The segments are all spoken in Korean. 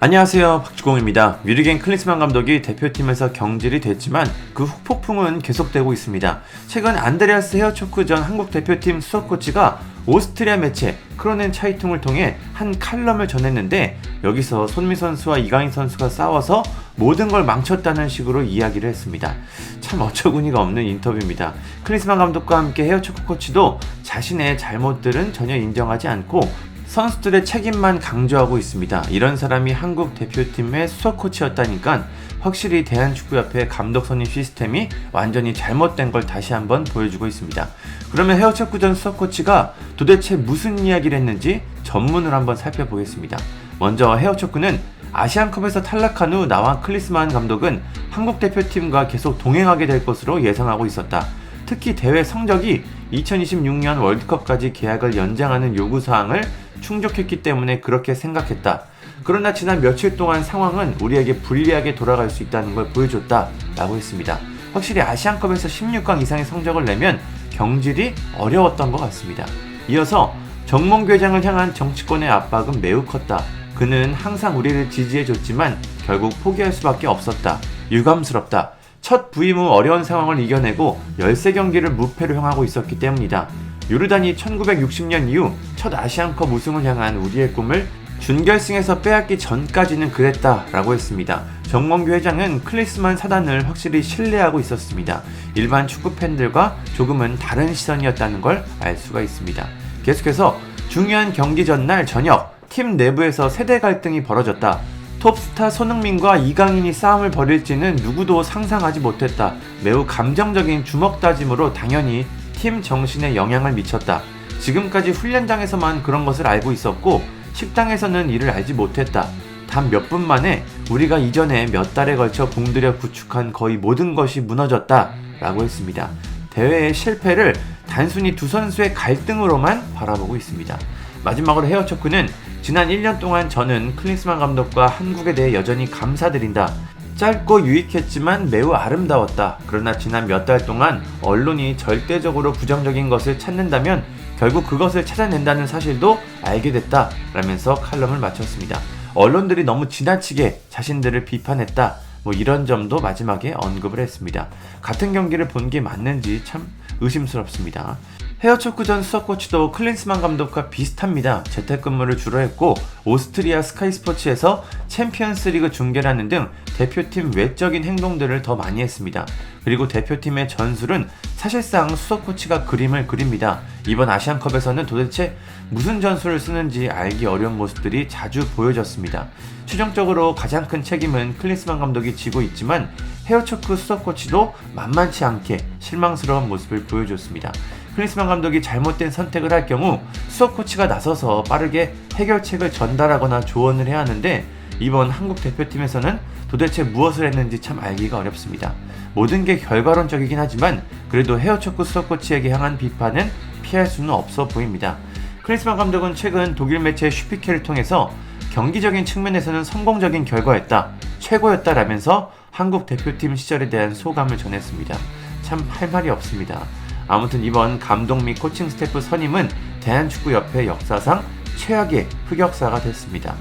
안녕하세요, 박주공입니다. 뮤리겐 클린스만 감독이 대표팀에서 경질이 됐지만 그 후폭풍은 계속되고 있습니다. 최근 안드레아스 헤어초크 전 한국 대표팀 수석 코치가 오스트리아 매체 크로넨 차이퉁을 통해 한 칼럼을 전했는데, 여기서 손미 선수와 이강인 선수가 싸워서 모든 걸 망쳤다는 식으로 이야기를 했습니다. 참 어처구니가 없는 인터뷰입니다. 클린스만 감독과 함께 헤어초크 코치도 자신의 잘못들은 전혀 인정하지 않고 선수들의 책임만 강조하고 있습니다. 이런 사람이 한국 대표팀의 수석 코치였다니까 확실히 대한축구협회 감독 선임 시스템이 완전히 잘못된 걸 다시 한번 보여주고 있습니다. 그러면 헤어초크 전 수석 코치가 도대체 무슨 이야기를 했는지 전문을 한번 살펴보겠습니다. 먼저 헤어초크는 아시안컵에서 탈락한 후 나와 클린스만 감독은 한국 대표팀과 계속 동행하게 될 것으로 예상하고 있었다. 특히 대회 성적이 2026년 월드컵까지 계약을 연장하는 요구사항을 충족했기 때문에 그렇게 생각했다. 그러나 지난 며칠 동안 상황은 우리에게 불리하게 돌아갈 수 있다는 걸 보여줬다 라고 했습니다. 확실히 아시안컵에서 16강 이상의 성적을 내면 경질이 어려웠던 것 같습니다. 이어서 정몽규 회장을 향한 정치권의 압박은 매우 컸다. 그는 항상 우리를 지지해줬지만 결국 포기할 수밖에 없었다. 유감스럽다. 첫 부임 후 어려운 상황을 이겨내고 13경기를 무패로 향하고 있었기 때문이다. 요르단이 1960년 이후 첫 아시안컵 우승을 향한 우리의 꿈을 준결승에서 빼앗기 전까지는 그랬다 라고 했습니다. 정몽규 회장은 클린스만 사단을 확실히 신뢰하고 있었습니다. 일반 축구 팬들과 조금은 다른 시선이었다는 걸 알 수가 있습니다. 계속해서 중요한 경기 전날 저녁 팀 내부에서 세대 갈등이 벌어졌다. 톱스타 손흥민과 이강인이 싸움을 벌일지는 누구도 상상하지 못했다. 매우 감정적인 주먹 다짐으로 당연히 팀 정신에 영향을 미쳤다. 지금까지 훈련장에서만 그런 것을 알고 있었고 식당에서는 이를 알지 못했다. 단 몇 분 만에 우리가 이전에 몇 달에 걸쳐 공들여 구축한 거의 모든 것이 무너졌다 라고 했습니다. 대회의 실패를 단순히 두 선수의 갈등으로만 바라보고 있습니다. 마지막으로 헤어초크는 지난 1년 동안 저는 클린스만 감독과 한국에 대해 여전히 감사드린다. 짧고 유익했지만 매우 아름다웠다. 그러나 지난 몇 달 동안 언론이 절대적으로 부정적인 것을 찾는다면 결국 그것을 찾아낸다는 사실도 알게 됐다 라면서 칼럼을 마쳤습니다. 언론들이 너무 지나치게 자신들을 비판했다, 이런 점도 마지막에 언급을 했습니다. 같은 경기를 본 게 맞는지 참 의심스럽습니다. 헤어초크 전 수석 코치도 클린스만 감독과 비슷합니다. 재택근무를 주로 했고 오스트리아 스카이스포츠에서 챔피언스리그 중계를 하는 등 대표팀 외적인 행동들을 더 많이 했습니다. 그리고 대표팀의 전술은 사실상 수석 코치가 그림을 그립니다. 이번 아시안컵에서는 도대체 무슨 전술을 쓰는지 알기 어려운 모습들이 자주 보여졌습니다. 최종적으로 가장 큰 책임은 클린스만 감독이 지고 있지만 헤어초크 수석 코치도 만만치 않게 실망스러운 모습을 보여줬습니다. 클린스만 감독이 잘못된 선택을 할 경우 수석 코치가 나서서 빠르게 해결책을 전달하거나 조언을 해야 하는데, 이번 한국 대표팀에서는 도대체 무엇을 했는지 참 알기가 어렵습니다. 모든 게 결과론적이긴 하지만 그래도 헤어초크 수석 코치에게 향한 비판은 피할 수는 없어 보입니다. 클린스만 감독은 최근 독일 매체 슈피케를 통해서 경기적인 측면에서는 성공적인 결과였다, 최고였다라면서 한국 대표팀 시절에 대한 소감을 전했습니다. 참 할 말이 없습니다. 아무튼 이번 감독 및 코칭 스태프 선임은 대한축구협회 역사상 최악의 흑역사가 됐습니다.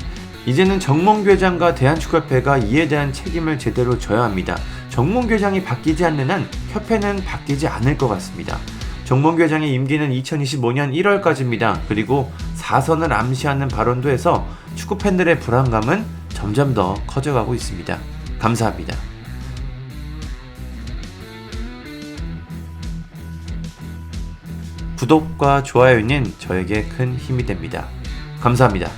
이제는 정몽규 회장과 대한축구협회가 이에 대한 책임을 제대로 져야 합니다. 정몽규 회장이 바뀌지 않는 한 협회는 바뀌지 않을 것 같습니다. 정몽규 회장의 임기는 2025년 1월까지입니다. 그리고 4선을 암시하는 발언도 해서 축구팬들의 불안감은 점점 더 커져가고 있습니다. 감사합니다. 구독과 좋아요는 저에게 큰 힘이 됩니다. 감사합니다.